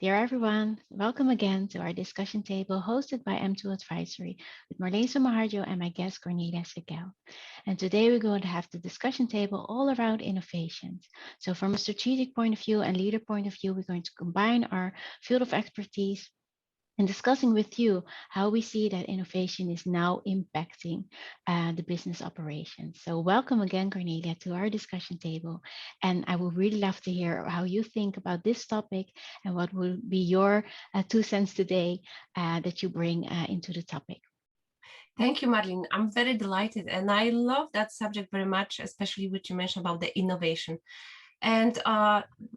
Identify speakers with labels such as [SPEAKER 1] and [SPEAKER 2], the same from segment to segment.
[SPEAKER 1] Dear everyone, welcome again to our discussion table hosted by M2 Advisory with Marlene Maharjo and my guest Kornelia Zegiel. And today we're going to have the discussion table all around innovations. So from a strategic point of view and leader point of view, we're going to combine our field of expertise and discussing with you how we see that innovation is now impacting the business operations. So welcome again, Cornelia, to our discussion table. And I would really love to hear how you think about this topic and what will be your 2 cents today that you bring into the topic.
[SPEAKER 2] Thank you, Marlene. I'm very delighted. And I love that subject very much, especially what you mentioned about the innovation. And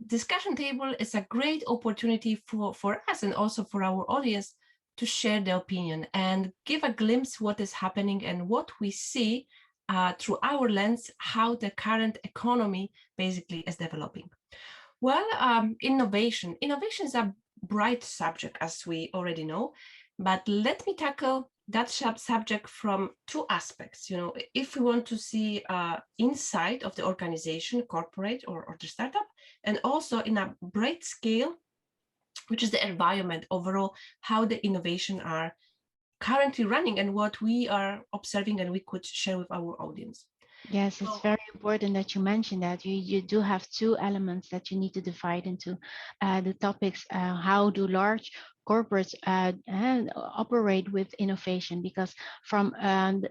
[SPEAKER 2] discussion table is a great opportunity for us and also for our audience to share their opinion and give a glimpse what is happening and what we see through our lens, how the current economy basically is developing. Well, innovation is a bright subject, as we already know, but let me tackle that subject from two aspects. If we want to see inside of the organization, corporate or the startup, and also in a bright scale, which is the environment overall, how the innovation are currently running and what we are observing and we could share with our audience.
[SPEAKER 1] Yes, it's very important that you mentioned that you do have two elements that you need to divide into the topics. How do large corporates operate with innovation? Because from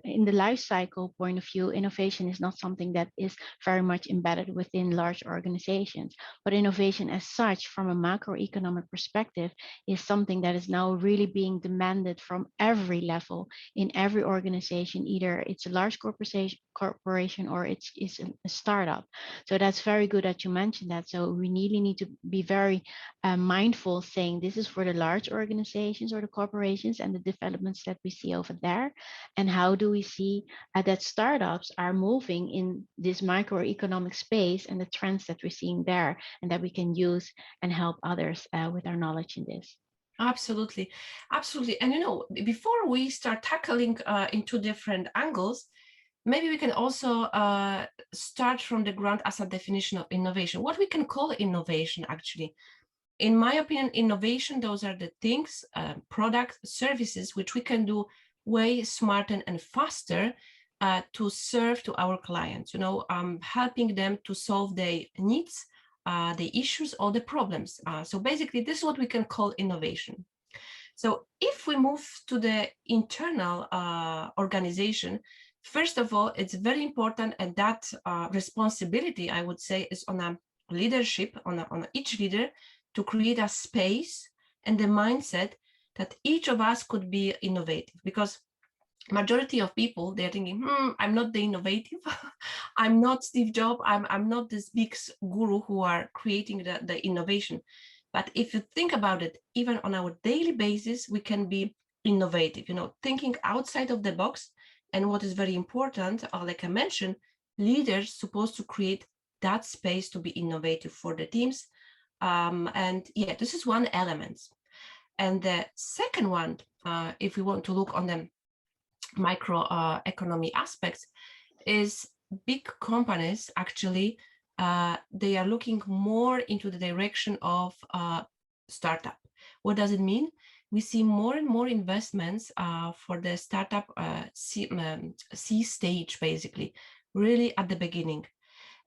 [SPEAKER 1] in the life cycle point of view, innovation is not something that is very much embedded within large organizations. But innovation as such, from a macroeconomic perspective, is something that is now really being demanded from every level in every organization, either it's a large corporation or it's a startup. So that's very good that you mentioned that. So we really need to be very mindful saying this is for the large organizations or the corporations and the developments that we see over there. And how do we see that startups are moving in this microeconomic space and the trends that we're seeing there and that we can use and help others with our knowledge in this.
[SPEAKER 2] Absolutely. And before we start tackling in two different angles, maybe we can also start from the ground as a definition of innovation. What we can call innovation, actually. In my opinion, innovation, those are the things, products, services, which we can do way smarter and faster to serve to our clients, helping them to solve their needs, the issues or the problems. So basically, this is what we can call innovation. So if we move to the internal organization, first of all, it's very important, and that responsibility, I would say, is on a leadership, on each leader, to create a space and the mindset that each of us could be innovative. Because majority of people, they're thinking, I'm not the innovative, I'm not Steve Jobs, I'm not this big guru who are creating the innovation. But if you think about it, even on our daily basis, we can be innovative, thinking outside of the box. And what is very important, like I mentioned, leaders supposed to create that space to be innovative for the teams. And yeah, this is one element. And the second one, if we want to look on the microeconomy aspects, is big companies actually, they are looking more into the direction of startup. What does it mean? We see more and more investments for the startup C stage, basically, really at the beginning.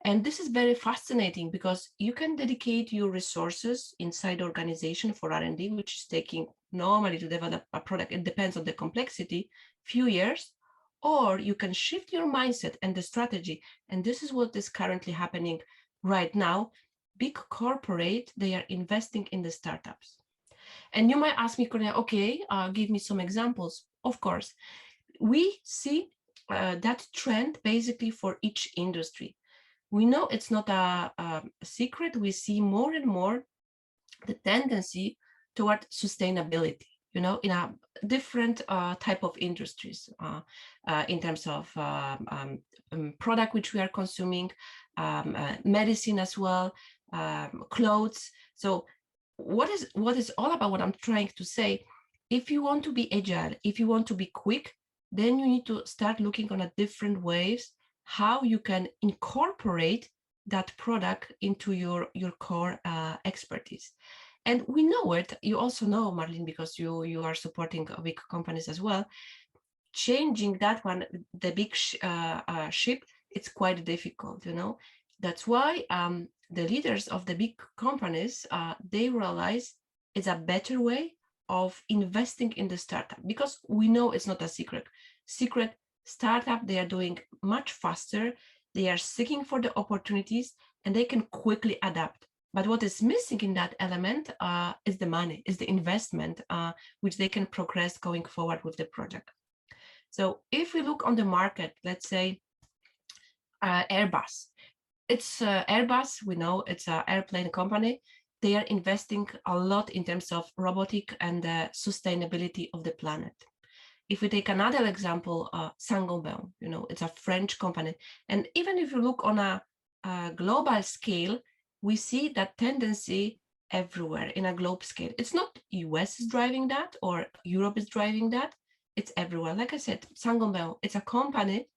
[SPEAKER 2] And this is very fascinating because you can dedicate your resources inside the organization for R&D, which is taking normally to develop a product, it depends on the complexity, few years, or you can shift your mindset and the strategy. And this is what is currently happening right now. Big corporate, they are investing in the startups. And you might ask me, Cornelia, okay, give me some examples. Of course, we see that trend basically for each industry. We know it's not a secret. We see more and more the tendency toward sustainability, in a different type of industries, in terms of product which we are consuming, medicine as well, clothes. So what is all about what I'm trying to say, if you want to be agile, if you want to be quick, then you need to start looking on a different ways how you can incorporate that product into your core expertise. And we know it. You also know, Marlene, because you are supporting big companies as well. Changing that one, the big ship, it's quite difficult, That's why the leaders of the big companies, they realize it's a better way of investing in the startup, because we know it's not a secret startup. They are doing much faster. They are seeking for the opportunities, and they can quickly adapt. But what is missing in that element is the money, is the investment, which they can progress going forward with the project. So if we look on the market, let's say Airbus. It's Airbus, we know it's an airplane company. They are investing a lot in terms of robotic and the sustainability of the planet. If we take another example, Saint-Gobain, it's a French company. And even if you look on a global scale, we see that tendency everywhere in a globe scale. It's not US is driving that or Europe is driving that. It's everywhere. Like I said, Saint-Gobain, it's a company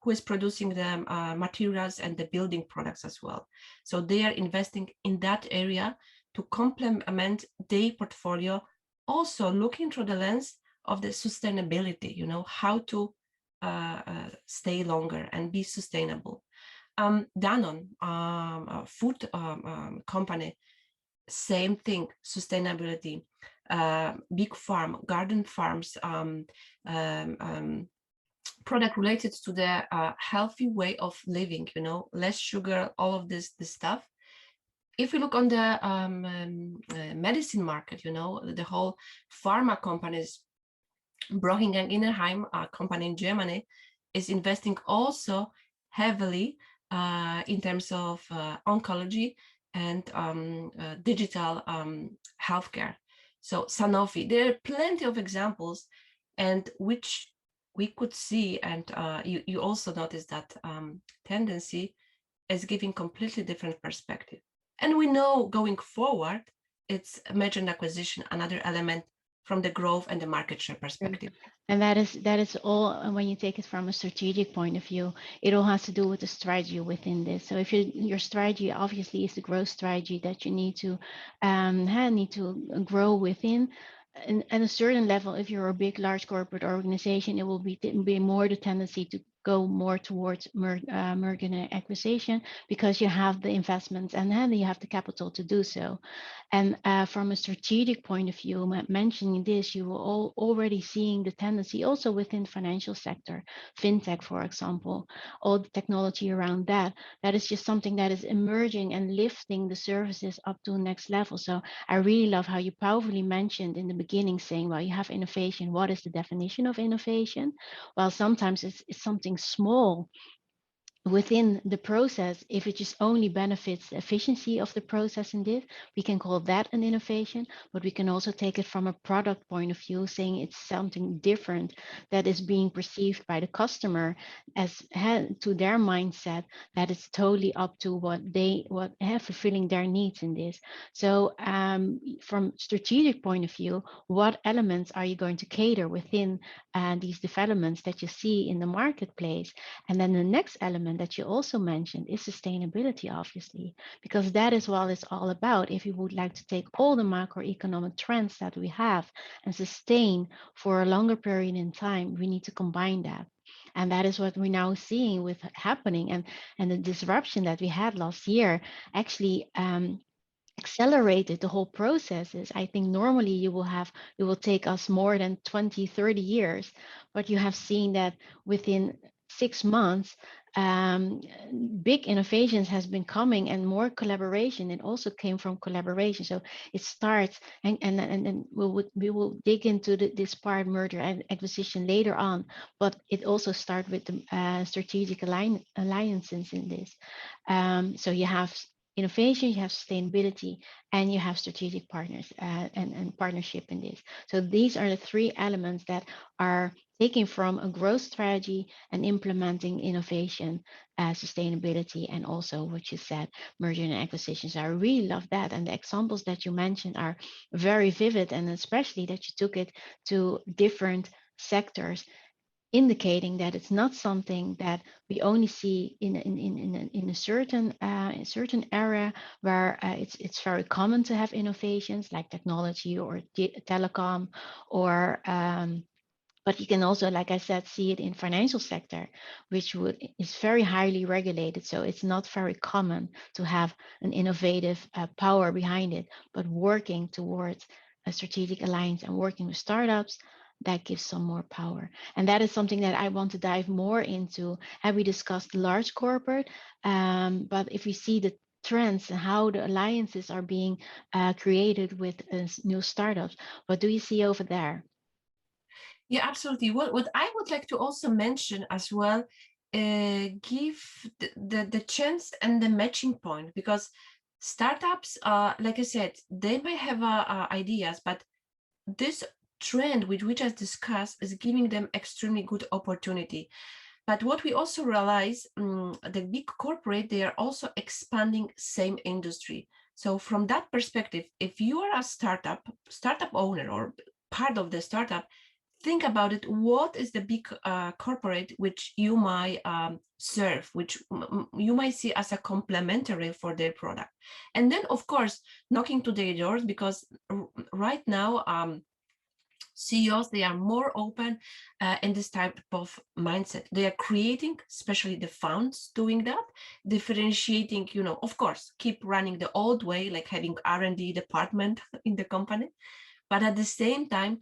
[SPEAKER 2] who is producing the materials and the building products as well. So they are investing in that area to complement their portfolio, also looking through the lens of the sustainability, how to stay longer and be sustainable. Danone, a food company, same thing, sustainability. Big farm, garden farms, product related to the healthy way of living, less sugar, all of this stuff. If we look on the medicine market, the whole pharma companies, Boehringer Ingelheim, a company in Germany, is investing also heavily in terms of oncology and digital healthcare. So Sanofi, there are plenty of examples, and which we could see, and you also notice that tendency is giving completely different perspective. And we know going forward, it's merger and acquisition, another element from the growth and the market share perspective.
[SPEAKER 1] And that is all, when you take it from a strategic point of view, it all has to do with the strategy within this. So if your strategy obviously is the growth strategy that you need to grow within, and at a certain level, if you're a big, large corporate organization, it will be more the tendency to go more towards merger and acquisition, because you have the investments and then you have the capital to do so. And from a strategic point of view, mentioning this, you will already seeing the tendency also within financial sector, fintech, for example, all the technology around that is just something that is emerging and lifting the services up to the next level. So I really love how you powerfully mentioned in the beginning, saying, well, you have innovation. What is the definition of innovation? Well, sometimes it's something small within the process. If it just only benefits the efficiency of the process in this, we can call that an innovation. But we can also take it from a product point of view, saying it's something different that is being perceived by the customer as to their mindset, that is totally up to what have fulfilling their needs in this. So from strategic point of view, what elements are you going to cater within these developments that you see in the marketplace? And then the next element that you also mentioned is sustainability, obviously, because that is what it's all about. If you would like to take all the macroeconomic trends that we have and sustain for a longer period in time, we need to combine that. And that is what we're now seeing with happening, and the disruption that we had last year actually accelerated the whole processes. I think normally it will take us more than 20, 30 years, but you have seen that within 6 months, big innovations has been coming, and more collaboration. It also came from collaboration. So it starts, and we will dig into this part, merger and acquisition, later on. But it also starts with the strategic alliances in this. So you have innovation, you have sustainability, and you have strategic partners and partnership in this. So these are the three elements that are taking from a growth strategy and implementing innovation, sustainability, and also what you said, merger and acquisitions. So I really love that. And the examples that you mentioned are very vivid, and especially that you took it to different sectors. indicating that it's not something that we only see in a certain area where it's very common to have innovations like technology or telecom or but you can also, like I said, see it in financial sector, which is very highly regulated. So it's not very common to have an innovative power behind it, but working towards a strategic alliance and working with startups, that gives some more power. And that is something that I want to dive more into. Have we discussed large corporate? But if we see the trends and how the alliances are being created with new startups, what do you see over there?
[SPEAKER 2] Yeah, absolutely. What I would like to also mention as well, give the chance and the matching point, because startups, like I said, they might have ideas, but this trend which we just discussed is giving them extremely good opportunity. But what we also realize, the big corporate, they are also expanding same industry. So from that perspective, if you are a startup owner or part of the startup, think about it. What is the big corporate which you might serve, which you might see as a complementary for their product? And then, of course, knocking to their doors, because right now, CEOs, they are more open in this type of mindset. They are creating, especially the founders doing that, differentiating, of course, keep running the old way, like having R&D department in the company. But at the same time,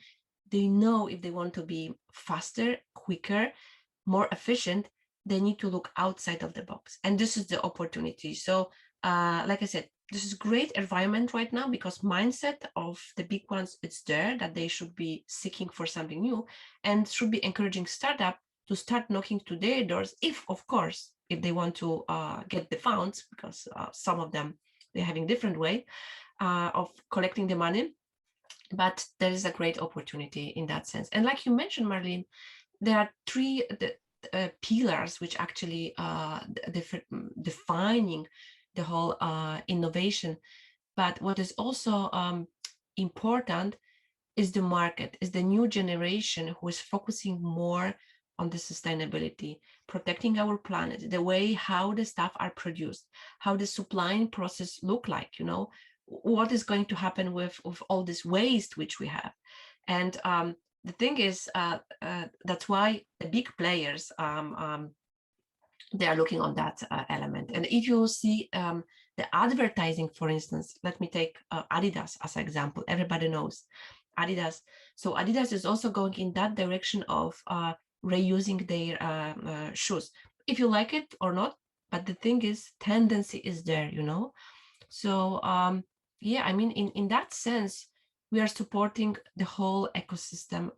[SPEAKER 2] they know if they want to be faster, quicker, more efficient, they need to look outside of the box. And this is the opportunity. So, like I said, this is great environment right now, because mindset of the big ones, it's there that they should be seeking for something new, and should be encouraging startup to start knocking to their doors, if, of course, if they want to get the funds, because some of them, they're having different way of collecting the money. But there is a great opportunity in that sense. And like you mentioned, Marlene, there are three pillars which actually defining the whole innovation. But what is also important is the market, is the new generation who is focusing more on the sustainability, protecting our planet, the way how the stuff are produced, how the supplying process look like, what is going to happen with all this waste which we have. And the thing is, that's why the big players, they are looking on that element. And if you see the advertising, for instance, let me take Adidas as an example. Everybody knows Adidas. So Adidas is also going in that direction of reusing their shoes, if you like it or not. But the thing is, tendency is there, So yeah, I mean, in that sense, we are supporting the whole ecosystem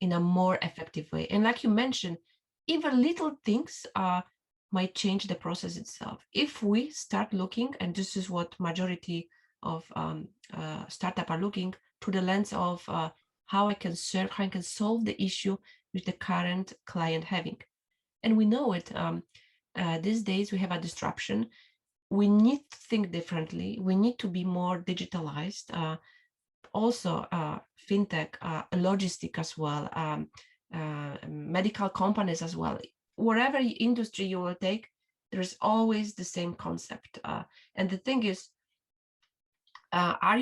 [SPEAKER 2] in a more effective way. And like you mentioned, even little things might change the process itself. If we start looking, and this is what majority of startup are looking, to the lens of how I can serve, how I can solve the issue with the current client having. And we know it. These days we have a disruption. We need to think differently. We need to be more digitalized. Also, fintech, logistic as well, medical companies as well. Whatever industry you will take, there is always the same concept. And the thing is, are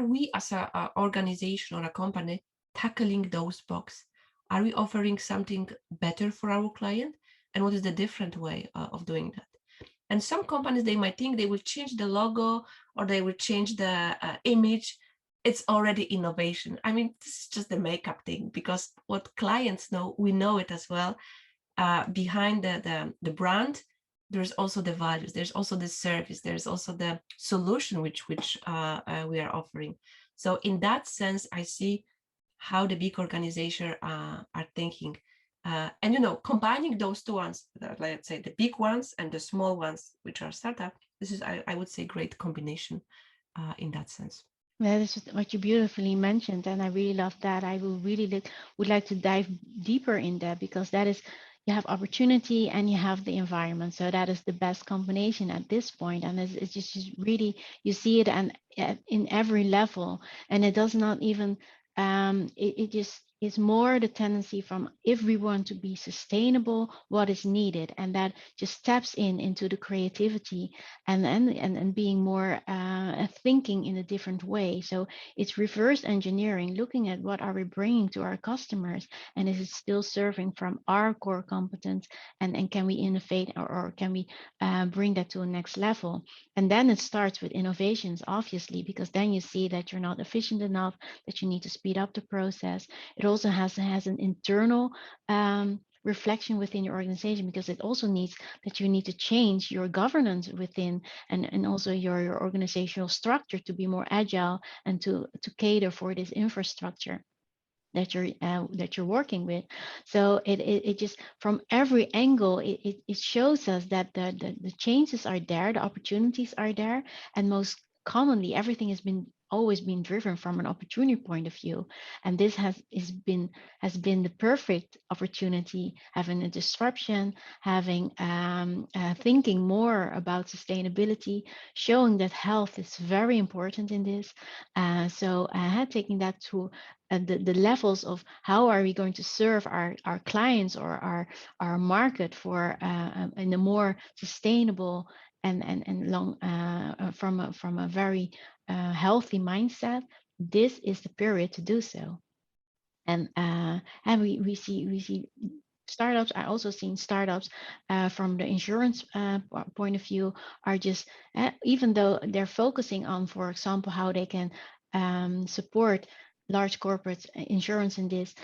[SPEAKER 2] we as a organization or a company tackling those boxes? Are we offering something better for our client? And what is the different way of doing that? And some companies, they might think they will change the logo or they will change the image. It's already innovation. I mean, this is just the makeup thing, because what clients know, we know it as well. Behind the brand, there's also the values, there's also the service, there's also the solution which we are offering. So in that sense, I see how the big organizations are thinking. And combining those two ones, let's say the big ones and the small ones, which are startup, this is, I would say, great combination in that sense.
[SPEAKER 1] That is what you beautifully mentioned, and I really love that. I will really would like to dive deeper in that, because that is, you have opportunity and you have the environment, so that is the best combination at this point. And it's just really, you see it and in every level, and it does not even it just is more the tendency from, if we want to be sustainable, what is needed, and that just taps into the creativity and being more thinking in a different way. So it's reverse engineering, looking at what are we bringing to our customers, and is it still serving from our core competence, and can we innovate, or can we bring that to a next level. And then it starts with innovations, obviously, because then you see that you're not efficient enough, that you need to speed up the process. It also has an internal reflection within your organization, because it also needs that you need to change your governance within, and also your organizational structure to be more agile and to cater for this infrastructure that you're working with. So it just, from every angle, it shows us that the changes are there, the opportunities are there, and most commonly everything always been driven from an opportunity point of view. And this has been the perfect opportunity, having a disruption, having thinking more about sustainability, showing that health is very important in this. So taking that to the levels of how are we going to serve our clients or our market for in a more sustainable and long from a very healthy mindset. This is the period to do so. And we see startups. I also seen startups from the insurance point of view are just even though they're focusing on, for example, how they can support large corporate insurance in this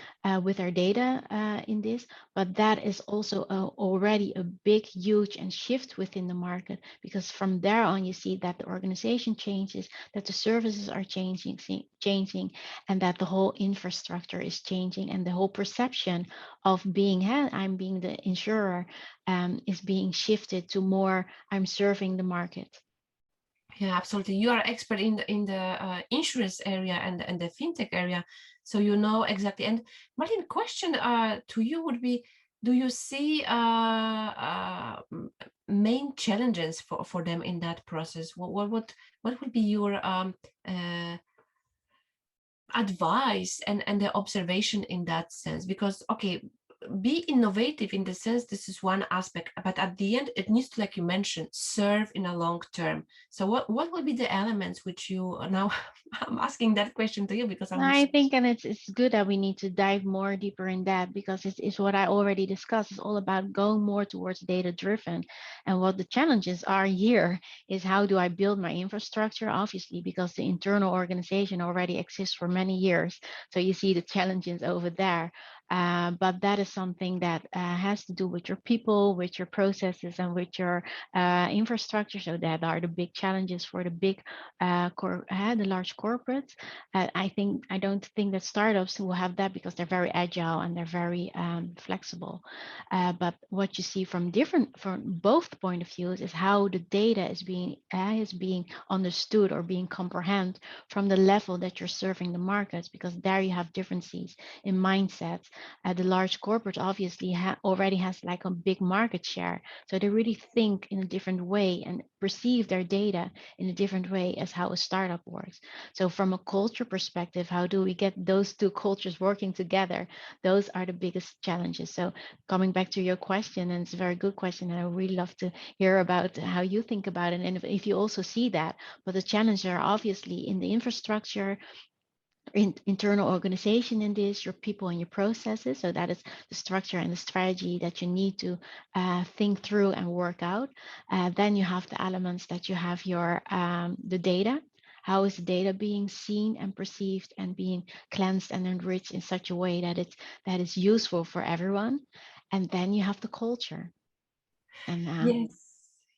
[SPEAKER 1] with our data in this, but that is also already a big, huge and shift within the market, because from there on you see that the organization changes, that the services are changing, and that the whole infrastructure is changing, and the whole perception of being, I'm being the insurer, is being shifted to more, I'm serving the market.
[SPEAKER 2] Yeah, absolutely. You are expert in the insurance area and the fintech area, so you know exactly. And Martin, question to you would be: do you see main challenges for them in that process? What would be your advice and the observation in that sense? Because okay, be innovative in the sense, this is one aspect, but at the end it needs to, like you mentioned, serve in a long term. So what will be the elements which you now I'm asking that question to you because
[SPEAKER 1] I think, and it's good that we need to dive more deeper in that, because it's what I already discussed. It's all about going more towards data driven. And what the challenges are here is, how do I build my infrastructure? Obviously, because the internal organization already exists for many years. So you see the challenges over there. But that is something that has to do with your people, with your processes, and with your infrastructure. So that are the big challenges for the big, the large corporates. I don't think that startups will have that, because they're very agile and they're very flexible. But what you see from both point of views is how the data is being understood or being comprehended from the level that you're serving the markets, because there you have differences in mindsets. The large corporate obviously already has like a big market share, so they really think in a different way and perceive their data in a different way as how a startup works. So from a culture perspective, how do we get those two cultures working together? Those are the biggest challenges. So coming back to your question, and it's a very good question, and I really love to hear about how you think about it, and if you also see that. But the challenges are obviously in the infrastructure, internal organization in this, your people and your processes. So that is the structure and the strategy that you need to think through and work out. Then you have the elements that you have your the data. How is the data being seen and perceived and being cleansed and enriched in such a way that it's useful for everyone? And then you have the culture. And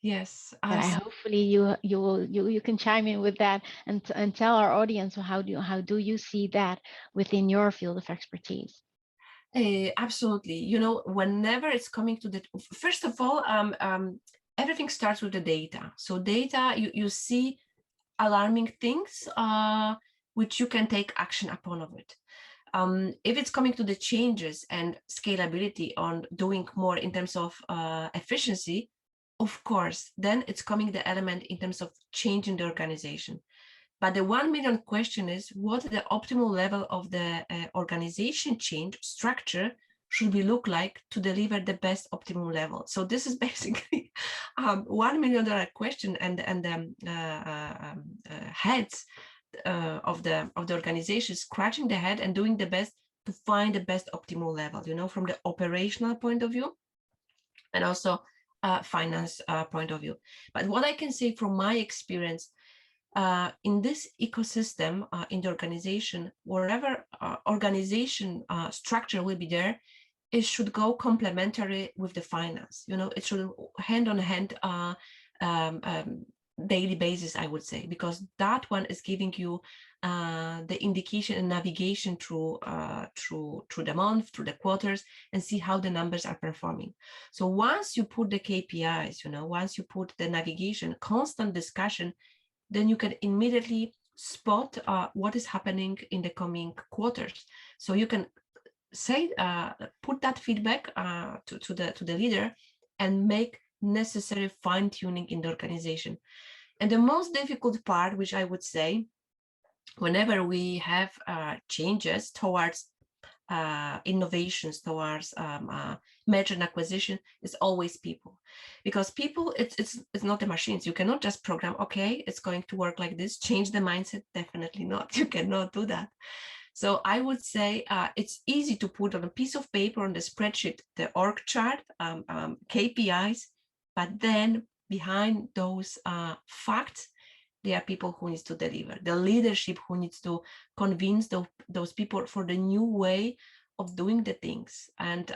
[SPEAKER 2] yes,
[SPEAKER 1] but I hopefully you can chime in with that and tell our audience, how do you see that within your field of expertise?
[SPEAKER 2] absolutely. You know, whenever it's coming to the, first of all, everything starts with the data. So data, you see alarming things which you can take action upon of it. If it's coming to the changes and scalability on doing more in terms of efficiency, of course, then it's coming the element in terms of changing the organization. But the 1 million question is, what the optimal level of the organization change structure should we look like to deliver the best optimal level? So this is basically $1 million question, and heads of the organization scratching the head and doing the best to find the best optimal level, you know, from the operational point of view and also finance point of view. But what I can say from my experience, in this ecosystem, in the organization, wherever organization structure will be there, it should go complementary with the finance. You know, it should hand on hand daily basis, I would say, because that one is giving you the indication and navigation through the month, through the quarters, and see how the numbers are performing. So once you put the KPIs, you know, once you put the navigation, constant discussion, then you can immediately spot what is happening in the coming quarters. So you can say, put that feedback to the leader and make necessary fine-tuning in the organization. And the most difficult part, which I would say, whenever we have changes towards innovations, towards merger and acquisition, is always people, because people, it's not the machines. You cannot just program, okay, it's going to work like this, change the mindset. Definitely not. You cannot do that. So I would say it's easy to put on a piece of paper, on the spreadsheet, the org chart, KPIs, but then behind those facts, there are people who needs to deliver, the leadership who needs to convince those people for the new way of doing the things. And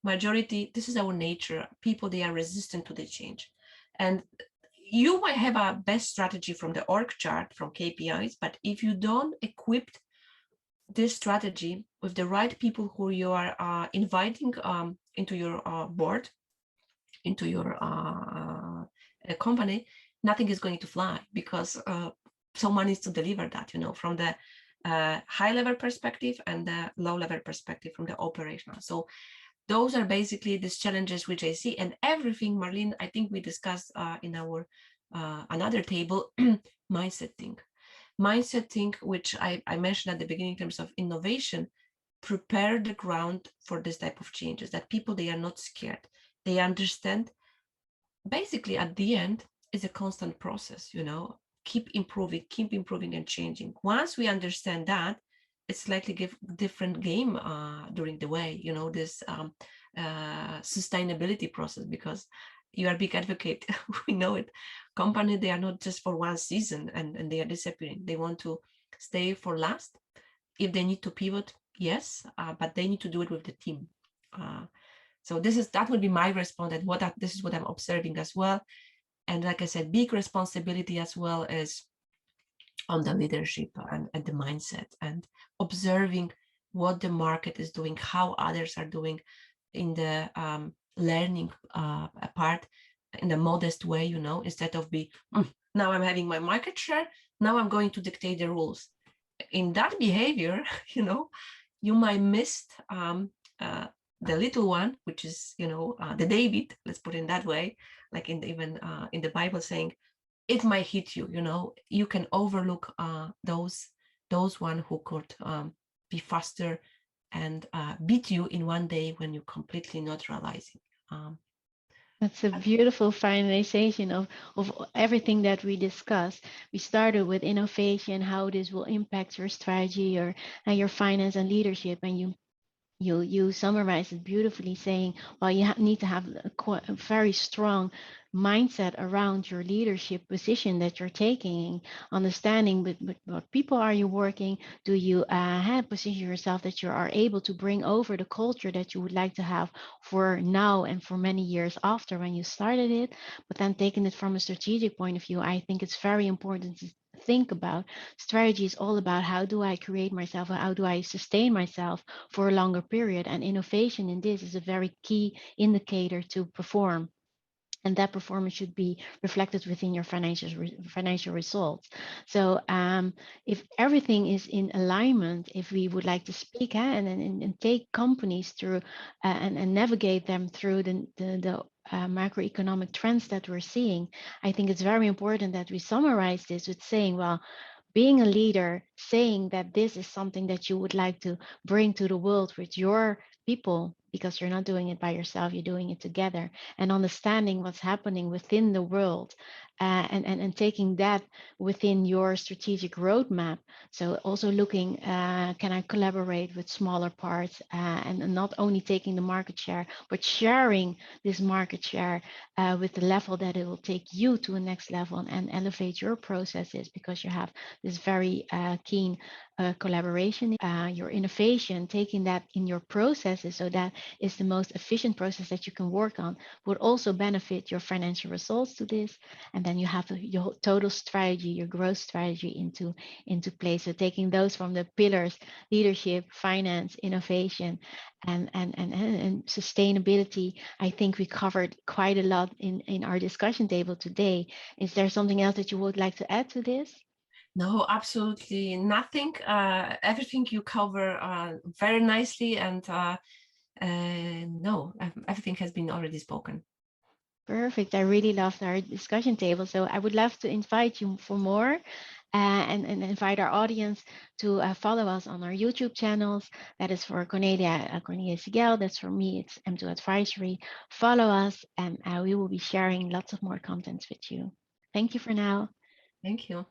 [SPEAKER 2] majority, this is our nature. People, they are resistant to the change. And you might have a best strategy from the org chart, from KPIs, but if you don't equip this strategy with the right people who you are inviting into your board, into your company, nothing is going to fly, because someone needs to deliver that, you know, from the high level perspective and the low level perspective from the operational. So those are basically these challenges which I see. And everything, Marlene, I think we discussed in our another table, mindset thing, which I mentioned at the beginning in terms of innovation, prepare the ground for this type of changes, that people, they are not scared. They understand, basically at the end, is a constant process, you know, keep improving and changing. Once we understand that, it's slightly different game during the way, you know, this sustainability process, because you are a big advocate. We know it. Company, they are not just for one season and they are disappearing. They want to stay for last. If they need to pivot, yes, but they need to do it with the team. So that would be my response, and this is what I'm observing as well. And like I said, big responsibility as well as on the leadership and the mindset, and observing what the market is doing, how others are doing in the learning part, in a modest way, you know, instead of now I'm having my market share, now I'm going to dictate the rules. In that behavior, you know, you might miss the little one, which is, you know, the David, let's put it that way, like even in the Bible saying, it might hit you, you know, you can overlook those one who could be faster and beat you in one day when you're completely not realizing.
[SPEAKER 1] That's a beautiful finalization of everything that we discussed. We started with innovation, how this will impact your strategy and your finance and leadership, and you summarized it beautifully, saying, well, you need to have a very strong mindset around your leadership position that you're taking, understanding with what people are you working, do you have position yourself that you are able to bring over the culture that you would like to have for now and for many years after when you started it. But then taking it from a strategic point of view, I think it's very important to think about. Strategy is all about, how do I create myself, or how do I sustain myself for a longer period, and innovation in this is a very key indicator to perform, and that performance should be reflected within your financial results. So if everything is in alignment, if we would like to speak and take companies through and navigate them through the macroeconomic trends that we're seeing, I think it's very important that we summarize this with saying, well, being a leader, saying that this is something that you would like to bring to the world with your people, because you're not doing it by yourself, you're doing it together, and understanding what's happening within the world, and taking that within your strategic roadmap. So also looking, can I collaborate with smaller parts, and not only taking the market share, but sharing this market share with the level that it will take you to a next level and elevate your processes, because you have this very keen collaboration, your innovation, taking that in your processes, so that is the most efficient process that you can work on, would also benefit your financial results to this. And then you have your total strategy, your growth strategy into place. So taking those from the pillars: leadership, finance, innovation, and sustainability. I think we covered quite a lot in our discussion table today. Is there something else that you would like to add to this?
[SPEAKER 2] No, absolutely nothing. Everything you cover very nicely, and no, everything has been already spoken.
[SPEAKER 1] Perfect. I really loved our discussion table. So I would love to invite you for more, and invite our audience to follow us on our YouTube channels. That is for Kornelia Zegiel. That's for me, it's M2 Advisory. Follow us, and we will be sharing lots of more contents with you. Thank you for now.
[SPEAKER 2] Thank you.